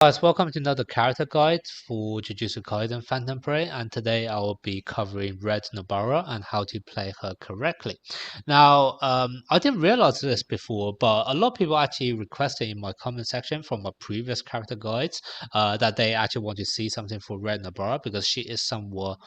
Guys, welcome to another character guide for Jujutsu Kaisen Phantom Parade, and today I will be covering Red Nobara and how to play her correctly. Now, I didn't realize this before, but a lot of people actually requested in my comment section from my previous character guides that they actually want to see something for Red Nobara because she is somewhat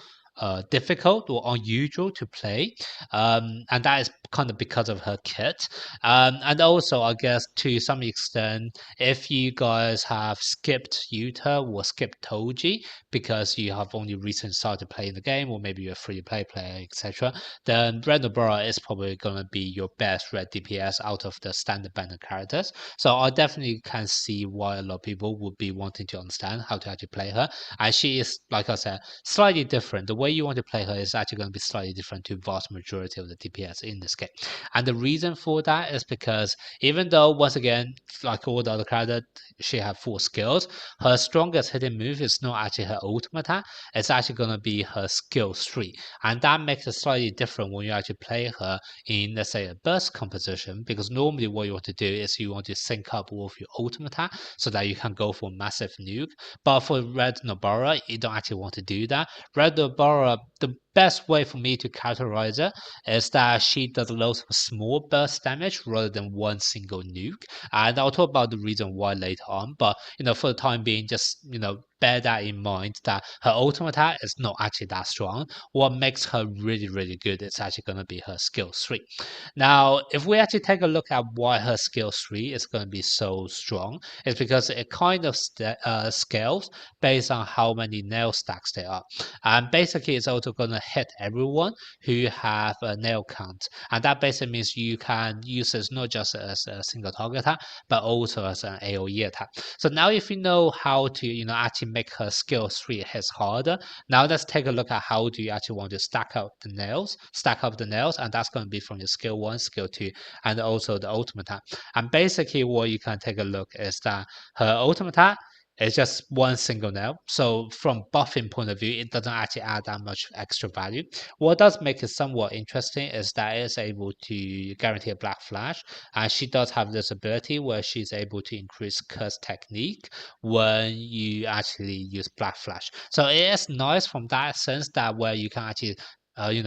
difficult or unusual to play, and that is kind of because of her kit. And also, I guess to some extent, if you guys have skipped Yuta or skipped Toji because you have only recently started playing the game, or maybe you're a free-to-play player, etc., then Red Nobara is probably going to be your best red DPS out of the standard banner characters. So I definitely can see why a lot of people would be wanting to understand how to actually play her. And she is, like I said, slightly different. The way you want to play her is actually going to be slightly different to vast majority of the DPS in this game. And the reason for that is because even though, once again, like all the other characters, she have 4 skills, her strongest hitting move is not actually her ultimate attack, it's actually going to be her skill 3. And that makes it slightly different when you actually play her in, let's say, a burst composition, because normally what you want to do is you want to sync up all of your ultimate attack so that you can go for massive nuke. But for Red Nobara, you don't actually want to do that. Red Nobara, the best way for me to characterize it is that she does loads of small burst damage rather than one single nuke. And I'll talk about the reason why later on. But for the time being, just bear that in mind that her ultimate attack is not actually that strong. What makes her really, really good is actually going to be her skill 3. Now, if we actually take a look at why her skill 3 is going to be so strong, it's because it kind of scales based on how many nail stacks there are. And basically, it's also going to hit everyone who have a nail count. And that basically means you can use this not just as a single target attack, but also as an AoE attack. So now if you know how to, actually make her skill 3 hits harder, now let's take a look at how do you actually want to stack up the nails, and that's going to be from your skill 1, skill 2, and also the ultimate attack. And basically what you can take a look is that her ultimate attack is just one single nail. So from buffing point of view, it doesn't actually add that much extra value. What does make it somewhat interesting is that it is able to guarantee a black flash, and she does have this ability where she's able to increase curse technique when you actually use black flash. So it is nice from that sense that where you can actually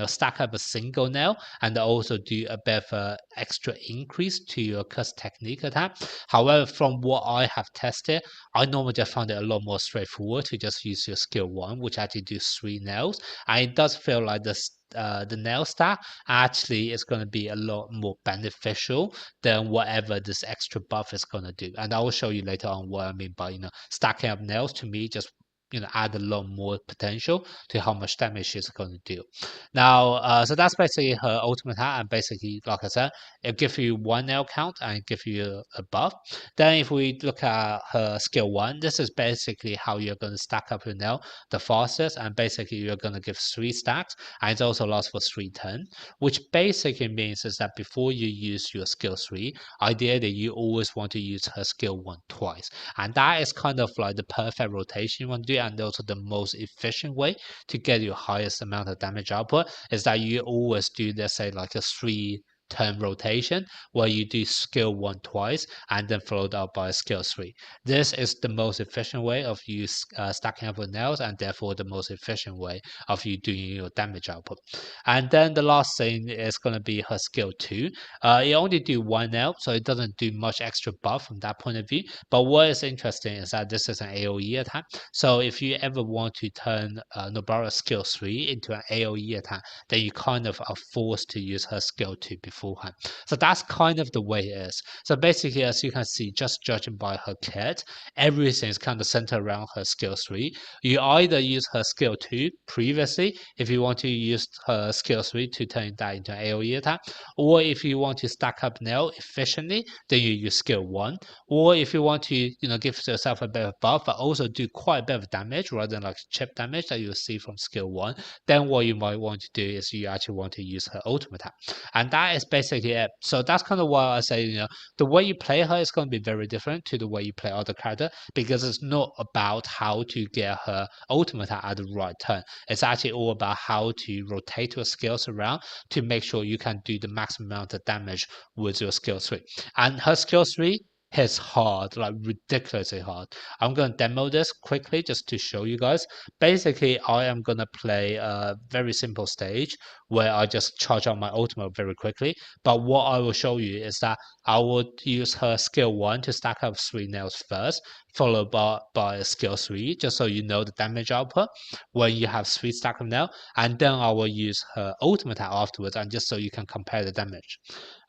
stack up a single nail and also do a bit of a extra increase to your curse technique attack. However, from what I have tested, I normally just found it a lot more straightforward to just use your skill 1, which actually do 3 nails, and it does feel like the nail stack actually is going to be a lot more beneficial than whatever this extra buff is going to do. And I will show you later on what I mean by stacking up nails. To me, just add a lot more potential to how much damage she's going to do. Now, so that's basically her ultimate attack, and basically, like I said, it gives you 1 nail count and give you a buff. Then if we look at her skill 1, this is basically how you're going to stack up your nail the fastest, and basically you're going to give 3 stacks, and it also lasts for 3 turns, which basically means is that before you use your skill 3, ideally you always want to use her skill 1 twice, and that is kind of like the perfect rotation you want to do, and also the most efficient way to get your highest amount of damage output is that you always do, let's say, like a 3-turn rotation where you do skill 1 twice and then followed up by skill 3. This is the most efficient way of you stacking up your nails, and therefore the most efficient way of you doing your damage output. And then the last thing is going to be her skill 2. It only do 1 nail, so it doesn't do much extra buff from that point of view. But what is interesting is that this is an AoE attack. So if you ever want to turn Nobara's skill 3 into an AoE attack, then you kind of are forced to use her skill 2 beforehand. So that's kind of the way it is. So basically, as you can see, just judging by her kit, everything is kind of centered around her skill 3. You either use her skill 2 previously if you want to use her skill 3 to turn that into an AoE attack, or if you want to stack up nail efficiently, then you use skill 1, or if you want to give yourself a bit of buff but also do quite a bit of damage rather than like chip damage that you'll see from skill 1, then what you might want to do is you actually want to use her ultimate attack. And that is basically it. So that's kind of why I say the way you play her is going to be very different to the way you play other character, because it's not about how to get her ultimate attack at the right turn. It's actually all about how to rotate your skills around to make sure you can do the maximum amount of damage with your skill 3. And her skill 3 hits hard, like ridiculously hard. I'm going to demo this quickly just to show you guys. Basically, I am going to play a very simple stage where I just charge up my ultimate very quickly. But what I will show you is that I would use her skill 1 to stack up 3 nails first, followed by skill 3, just so you know the damage output when you have 3 stack of nail. And then I will use her ultimate afterwards, and just so you can compare the damage.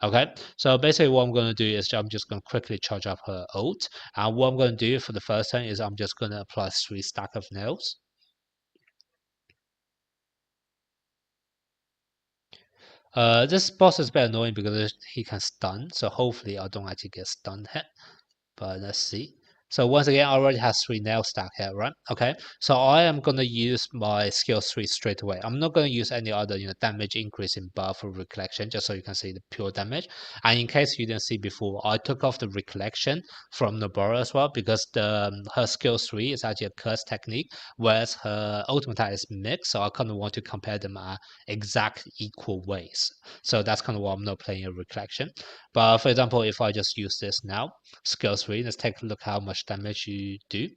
Okay, so basically what I'm going to do is I'm just going to quickly charge up her ult. And what I'm going to do for the first turn is I'm just going to apply 3 stack of nails. This boss is a bit annoying because he can stun, so hopefully I don't actually get stunned hit. But let's see. So once again, I already have 3 nail stack here, right? Okay, so I am gonna use my skill 3 straight away. I'm not gonna use any other damage increasing buff or recollection, just so you can see the pure damage. And in case you didn't see before, I took off the recollection from Nobara as well, because her skill 3 is actually a curse technique, whereas her ultimate is mixed. So I kind of want to compare them at exact equal ways. So that's kind of why I'm not playing a recollection. But for example, if I just use this now, skill 3, let's take a look how much damage you do.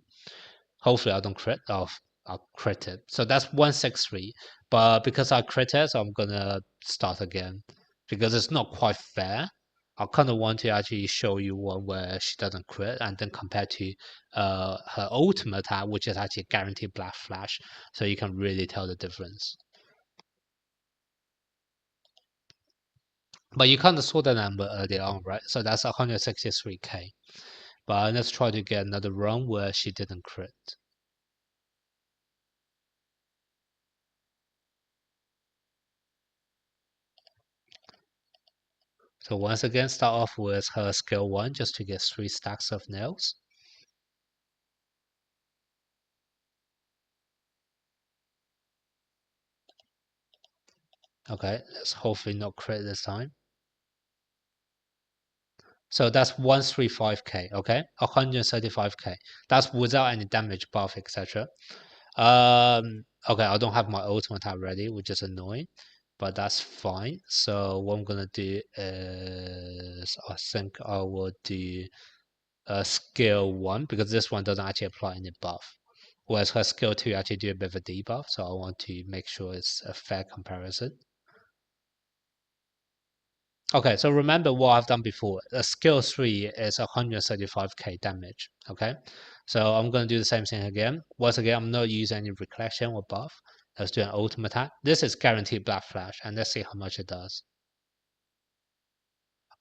Hopefully I don't crit. Oh, I'll crit it. So that's 163. But because I crit it, so I'm gonna start again. Because it's not quite fair. I kind of want to actually show you one where she doesn't crit, and then compare to her ultimate attack, which is actually guaranteed black flash. So you can really tell the difference. But you kind of saw the number earlier on, right? So that's 163k. But let's try to get another run where she didn't crit. So once again, start off with her skill 1 just to get 3 stacks of nails. Okay, let's hopefully not crit this time. So that's 135k, okay? 135k. That's without any damage buff, etc. Okay, I don't have my ultimate attack ready, which is annoying, but that's fine. So what I'm gonna do is I think I will do skill 1 because this one doesn't actually apply any buff. Whereas her skill 2 actually do a bit of a debuff, so I want to make sure it's a fair comparison. Okay, so remember what I've done before. A skill 3 is 135k damage. Okay, so I'm going to do the same thing again. Once again, I'm not using any recollection or buff. Let's do an ultimate attack. This is guaranteed black flash, and let's see how much it does.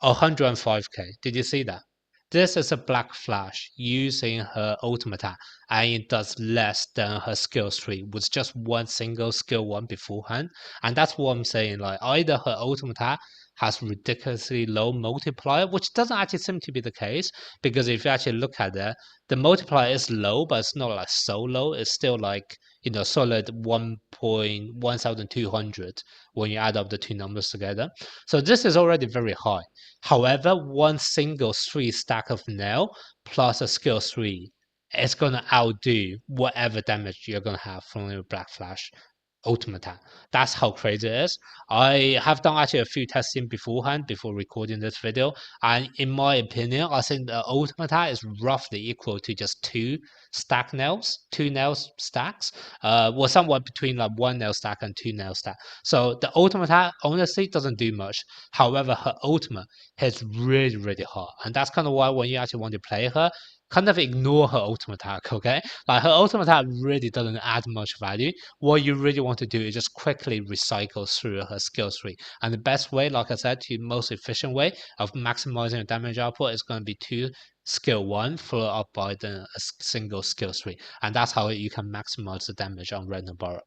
105k. Did you see that? This is a black flash using her ultimate attack, and it does less than her skill 3 with just one single skill 1 beforehand. And that's what I'm saying. Like either her ultimate attack has ridiculously low multiplier, which doesn't actually seem to be the case, because if you actually look at it, the multiplier is low, but it's not like so low. It's still like solid 1.1200 when you add up the two numbers together. So this is already very high. However, one single 3 stack of nail plus a skill 3 is going to outdo whatever damage you're going to have from your Black Flash ultimate attack. That's how crazy it is. I have done actually a few testing beforehand before recording this video, and in my opinion, I think the ultimate attack is roughly equal to just 2 stack nails, 2 nails stacks, well, somewhat between like 1 nail stack and 2 nail stack. So the ultimate attack honestly doesn't do much. However, her ultimate hits really, really hard, and that's kind of why when you actually want to play her, kind of ignore her ultimate attack, okay? Like her ultimate attack really doesn't add much value. What you really want to do is just quickly recycle through her skill 3. And the best way, like I said, the most efficient way of maximizing the damage output is going to be 2 skill 1 followed up by a single skill 3. And that's how you can maximize the damage on Red Nobara.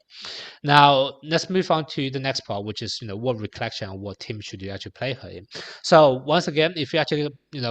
Now, let's move on to the next part, which is, what Recollection and what team should you actually play her in. So once again, if you actually,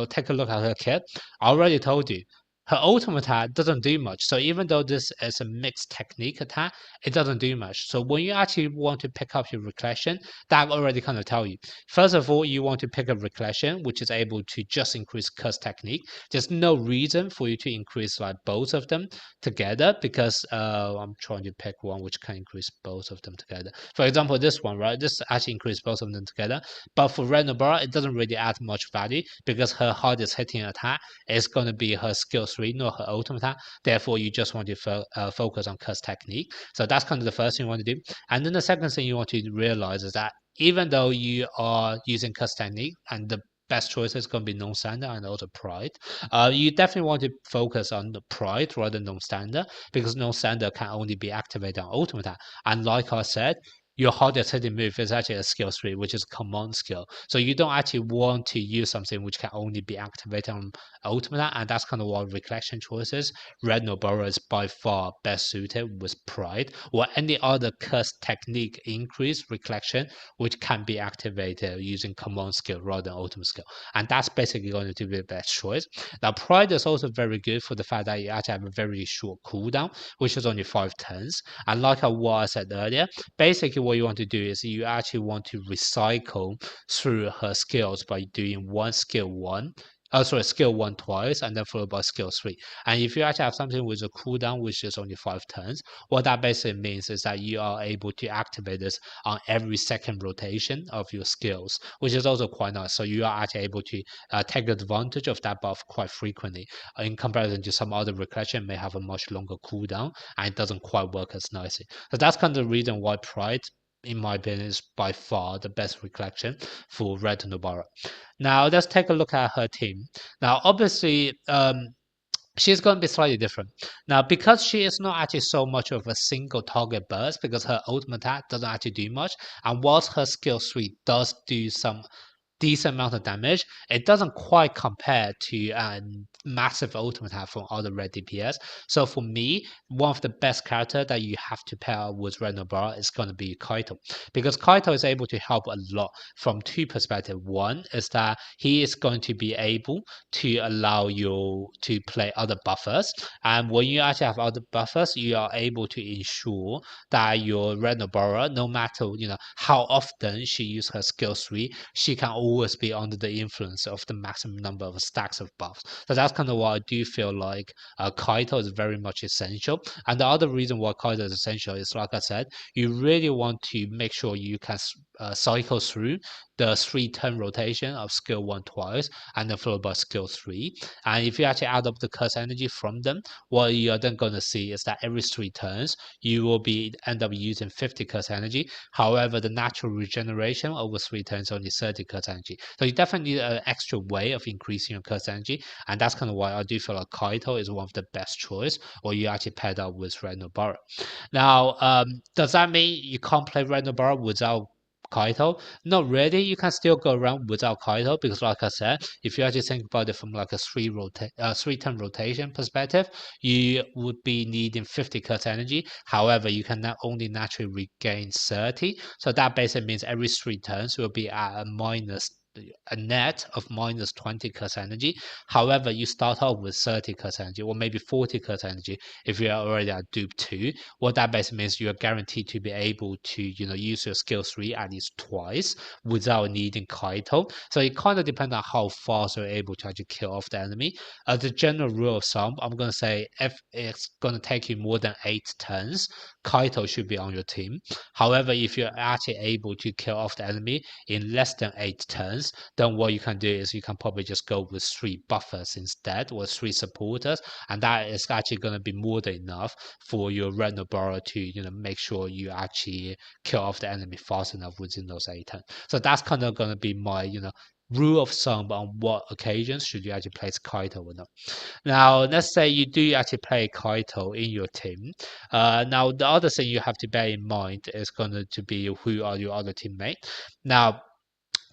take a look at her kit, I already told you, her ultimate attack doesn't do much. So even though this is a mixed technique attack, it doesn't do much. So when you actually want to pick up your Recollection, that already kind of tell you. First of all, you want to pick up Recollection, which is able to just increase curse technique. There's no reason for you to increase like both of them together, because I'm trying to pick one which can increase both of them together. For example, this one, right? This actually increase both of them together. But for Red Nobara, it doesn't really add much value because her hardest hitting attack is going to be her skill 3, not her ultimate attack. Therefore, you just want to focus on curse technique. So that's kind of the first thing you want to do. And then the second thing you want to realize is that even though you are using curse technique and the best choice is going to be non-standard and also pride, you definitely want to focus on the pride rather than non-standard, because non-standard can only be activated on ultimate attack. And like I said, your hardest hitting move is actually a skill 3, which is a command skill. So you don't actually want to use something which can only be activated on ultimate, and that's kind of what Recollection choices. Red Nobara is by far best suited with Pride or any other curse technique increase Recollection, which can be activated using command skill rather than ultimate skill. And that's basically going to be the best choice. Now, Pride is also very good for the fact that you actually have a very short cooldown, which is only 5 turns. And like what I said earlier, basically what you want to do is you actually want to recycle through her skills by doing one skill 1, skill 1 twice, and then followed by skill 3. And if you actually have something with a cooldown which is only 5 turns, what that basically means is that you are able to activate this on every second rotation of your skills, which is also quite nice. So you are actually able to take advantage of that buff quite frequently, in comparison to some other Recollection may have a much longer cooldown and it doesn't quite work as nicely. So that's kind of the reason why Pride, in my opinion, is by far the best Recollection for Red Nobara. Now let's take a look at her team. Now obviously, she's going to be slightly different. Now, because she is not actually so much of a single target burst, because her ultimate attack doesn't actually do much, and whilst her skill 3 does do some decent amount of damage, it doesn't quite compare to a massive ultimate attack from other red DPS. So for me, one of the best character that you have to pair with Red Nobara is going to be Kaito, because Kaito is able to help a lot from 2 perspectives. One is that he is going to be able to allow you to play other buffers, and when you actually have other buffers, you are able to ensure that your Red Nobara, no matter how often she uses her skill 3, she can always be under the influence of the maximum number of stacks of buffs. So that's kind of why I do feel like Kaito is very much essential. And the other reason why Kaito is essential is, like I said, you really want to make sure you can cycle through the 3-turn rotation of skill 1 twice and then followed by skill 3. And if you actually add up the curse energy from them, what you're then going to see is that every 3 turns you will end up using 50 curse energy. However, the natural regeneration over 3 turns is only 30 curse energy. So you definitely need an extra way of increasing your curse energy, and that's kind of why I do feel like Kaito is one of the best choice, or you actually paired up with Red Nobara. Now, does that mean you can't play Red Nobara without Kaito? Not really. You can still go around without Kaito, because like I said, if you actually think about it from like a 3-turn rotation perspective, you would be needing 50 curse energy. However, you can not only naturally regain 30. So that basically means every 3 turns will be at a net of minus 20 curse energy. However, you start off with 30 curse energy or maybe 40 curse energy if you are already at dupe 2. What that basically means, you are guaranteed to be able to use your skill 3 at least twice without needing Kaito. So it kind of depends on how fast you're able to actually kill off the enemy. As a general rule of thumb, I'm going to say if it's going to take you more than 8 turns, Kaito should be on your team. However, if you're actually able to kill off the enemy in less than 8 turns, then what you can do is you can probably just go with 3 buffers instead, or 3 supporters, and that is actually going to be more than enough for your Red Nobara to make sure you actually kill off the enemy fast enough within those 8 turns. So that's kind of going to be my rule of thumb on what occasions should you actually place Kaito or not. Now, let's say you do actually play Kaito in your team. Now, the other thing you have to bear in mind is going to be who are your other teammates. Now,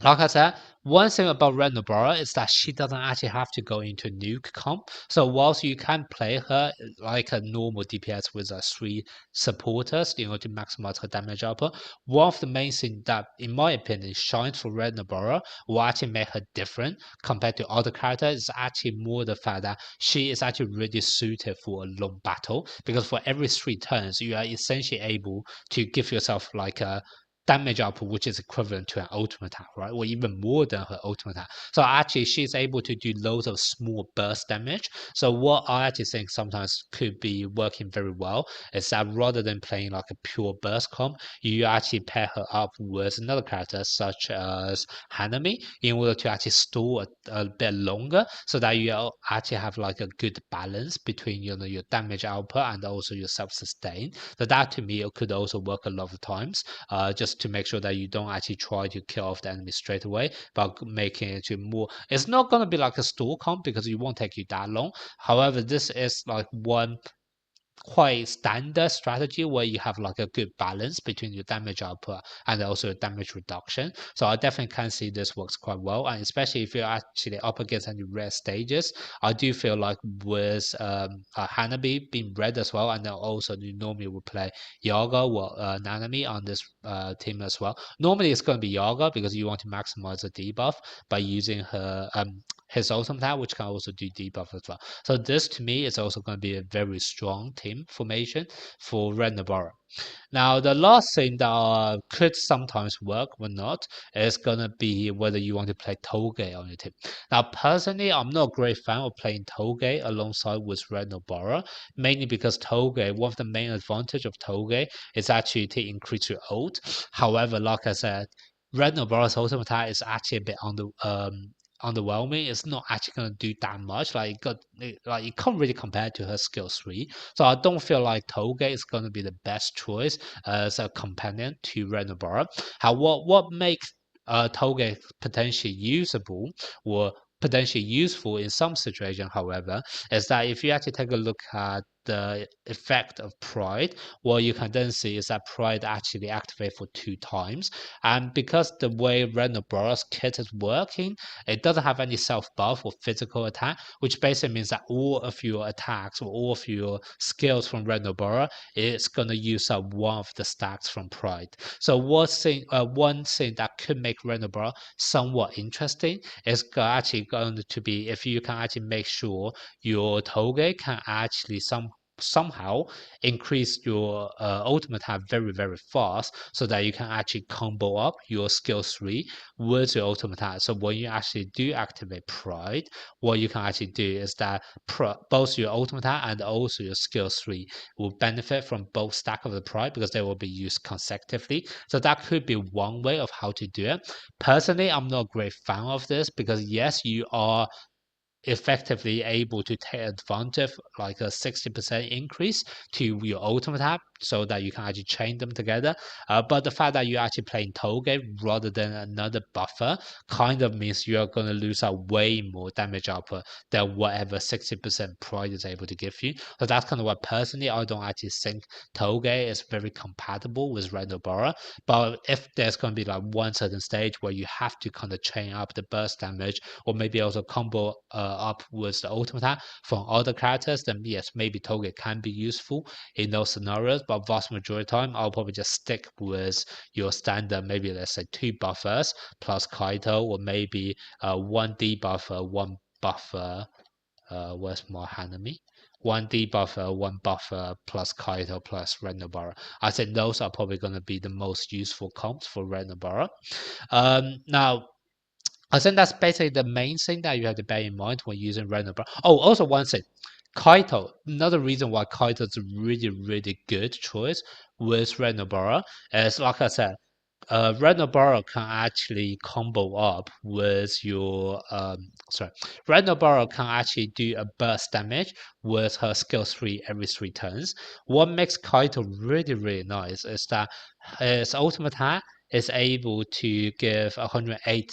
Like I said, one thing about Red Nobara is that she doesn't actually have to go into nuke comp. So whilst you can play her like a normal DPS with three supporters, to maximize her damage output, one of the main things that, in my opinion, shines for Red Nobara will actually make her different compared to other characters is actually more the fact that she is actually really suited for a long battle, because for every 3 turns, you are essentially able to give yourself like a damage output which is equivalent to an ultimate attack, right? Or even more than her ultimate attack. So actually she's able to do loads of small burst damage. So what I actually think sometimes could be working very well is that rather than playing like a pure burst comp, you actually pair her up with another character such as Hanami in order to actually store a bit longer, so that you actually have like a good balance between your damage output and also your self-sustain. So that to me it could also work a lot of times, just to make sure that you don't actually try to kill off the enemy straight away, but making it to more. It's not going to be like a store comp because it won't take you that long. However, this is like one quite standard strategy where you have like a good balance between your damage output and also damage reduction. So I definitely can see this works quite well, and especially if you're actually up against any red stages, I do feel like with Hanabi being red as well, and then also you normally would play Yaga or Nanami on this team as well. Normally it's going to be Yaga because you want to maximize the debuff by using her his ultimate attack, which can also do debuff as well. So this to me is also going to be a very strong team formation for Red Nobara. Now, the last thing that could sometimes work or not is going to be whether you want to play Toge on your team. Now, personally, I'm not a great fan of playing Toge alongside with Red Nobara, mainly because Toge, one of the main advantage of Toge is actually to increase your ult. However, like I said, Red Nobara's ultimate attack is actually a bit underwhelming. It's not actually going to do that much. Like you can't really compare to her skill 3. So I don't feel like Toge is going to be the best choice as a companion to Red Nobara. How what makes Toge potentially usable or potentially useful in some situation, however, is that if you actually take a look at the effect of Pride, what you can then see is that Pride actually activates for 2 times. And because the way Red Nobara's kit is working, it doesn't have any self buff or physical attack, which basically means that all of your attacks or all of your skills from Red Nobara is going to use up one of the stacks from Pride. So one thing that could make Red Nobara somewhat interesting is actually going to be if you can actually make sure your Toge can actually somehow increase your ultimate attack very very fast, so that you can actually combo up your skill 3 with your ultimate attack. So when you actually do activate Pride, what you can actually do is that both your ultimate attack and also your skill 3 will benefit from both stack of the Pride because they will be used consecutively. So that could be one way of how to do it. Personally, I'm not a great fan of this because yes, you are effectively able to take advantage like a 60% increase to your ultimate app so that you can actually chain them together. But the fact that you're actually playing Toge rather than another buffer kind of means you're going to lose out way more damage output than whatever 60% Pride is able to give you. So that's kind of what personally I don't actually think Toge is very compatible with Red Nobara. But if there's going to be like one certain stage where you have to kind of chain up the burst damage or maybe also combo up with the ultimate attack from other characters, then yes, maybe Toge can be useful in those scenarios. But vast majority of the time, I'll probably just stick with your standard, maybe let's say 2 buffers plus Kaito, or maybe one debuffer, one buffer. Where's my Hanami? One debuffer, one buffer plus Kaito plus Red Nobara. I think those are probably going to be the most useful comps for Red Nobara. Now, I think that's basically the main thing that you have to bear in mind when using Red Nobara. Oh, also one thing, Kaito. Another reason why Kaito is a really, really good choice with Red Nobara is, like I said, Red Nobara can actually combo up with your Red Nobara can actually do a burst damage with her skill 3 every 3 turns. What makes Kaito really really nice is that his ultimate attack is able to give 108%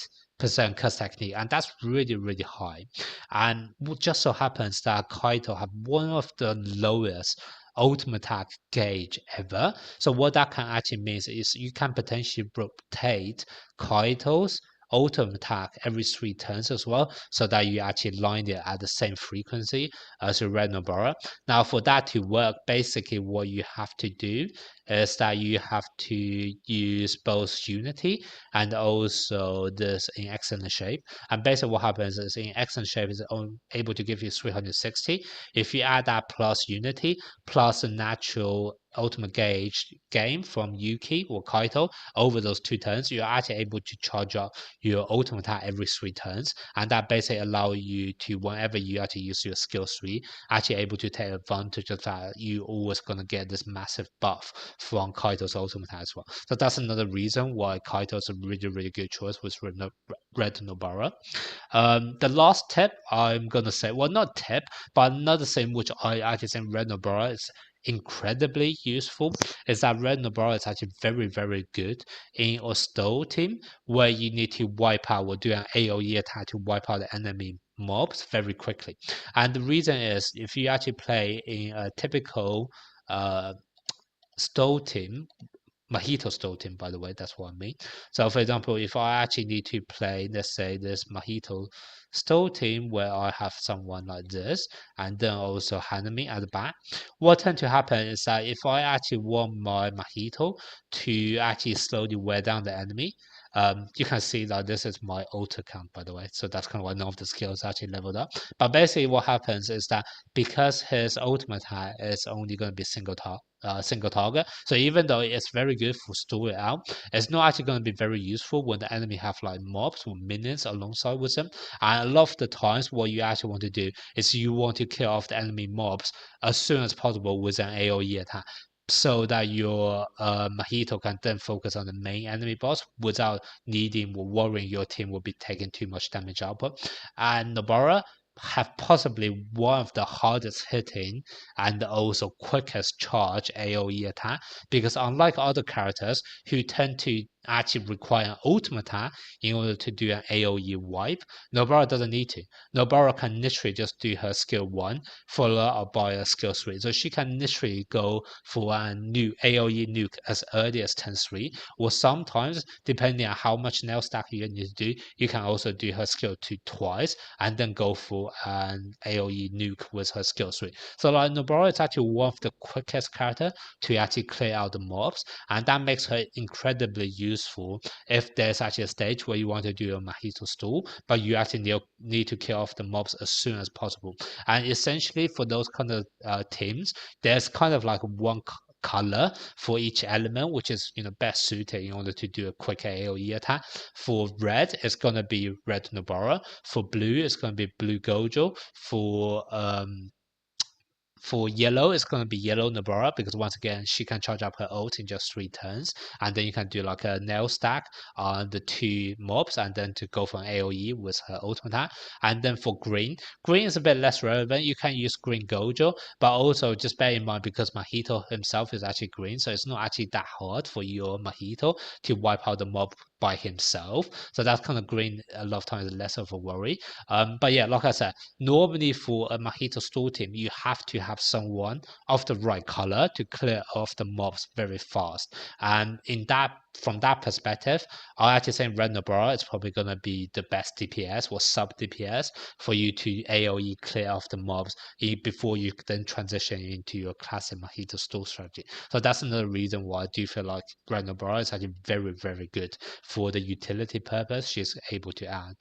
cast technique, and that's really really high. And it just so happens that Kaito have one of the lowest ultimate attack gauge ever. So what that can actually mean is you can potentially rotate Kaito's ultimate attack every 3 turns as well, so that you actually line it at the same frequency as your Red Nobara. Now, for that to work, basically what you have to do is that you have to use both Unity and also this in excellent shape. And basically what happens is in excellent shape is able to give you 360. If you add that plus Unity plus a natural ultimate gauge game from Yuki or Kaito over those 2 turns, you're actually able to charge up your ultimate attack every 3 turns, and that basically allow you to, whenever you actually use your skill 3, actually able to take advantage of that. You always gonna get this massive buff from Kaito's ultimate attack as well. So that's another reason why Kaito is a really good choice with Red Nobara. The last tip I'm gonna say, well, not tip, but another thing which I actually think Red Nobara is incredibly useful is that Red Nobara is actually very good in a stall team where you need to wipe out or do an AoE attack to wipe out the enemy mobs very quickly. And the reason is if you actually play in a typical stall team, Mojito stall team, by the way, that's what I mean. So, for example, if I actually need to play, let's say, this Mojito stall team where I have someone like this, and then also Hanami at the back, what tends to happen is that if I actually want my Mojito to actually slowly wear down the enemy, you can see that this is my ult account, by the way. So that's kind of why none of the skills actually leveled up. But basically, what happens is that because his ultimate attack is only going to be single target. So even though it's very good for store it out, it's not actually going to be very useful when the enemy have like mobs or minions alongside with them. And a lot of the times, what you actually want to do is you want to kill off the enemy mobs as soon as possible with an AoE attack, so that your Mojito can then focus on the main enemy boss without needing or worrying your team will be taking too much damage output. And Nobara have possibly one of the hardest hitting and also quickest charge AoE attack, because unlike other characters who tend to actually require an ultimate attack in order to do an AoE wipe, Nobara doesn't need to. Nobara can literally just do her skill 1 followed up by a skill 3. So she can literally go for a new AoE nuke as early as 10-3, or sometimes, depending on how much nail stack you need to do, you can also do her skill 2 twice and then go for an AoE nuke with her skill 3. So like Nobara is actually one of the quickest character to actually clear out the mobs, and that makes her incredibly useful if there's actually a stage where you want to do a Mojito stall, but you actually need to kill off the mobs as soon as possible. And essentially for those kind of teams, there's kind of like one color for each element, which is best suited in order to do a quick AoE attack. For red, it's gonna be Red Nobara. For blue, it's gonna be Blue Gojo. For yellow, it's going to be yellow Nobara, because once again, she can charge up her ult in just 3 turns. And then you can do like a nail stack on the 2 mobs and then to go for an AoE with her ultimate attack. And then for green, green is a bit less relevant. You can use green Gojo, but also just bear in mind because Mojito himself is actually green, so it's not actually that hard for your Mojito to wipe out the mob by himself. So that's kind of green a lot of times less of a worry. But yeah, like I said, normally for a Mojito stall team, you have to have someone of the right color to clear off the mobs very fast. And from that perspective, I actually think Red Nobara is probably going to be the best DPS or sub DPS for you to AoE clear off the mobs before you then transition into your classic Mojito stall strategy. So that's another reason why I do feel like Red Nobara is actually very good for the utility purpose she's able to add.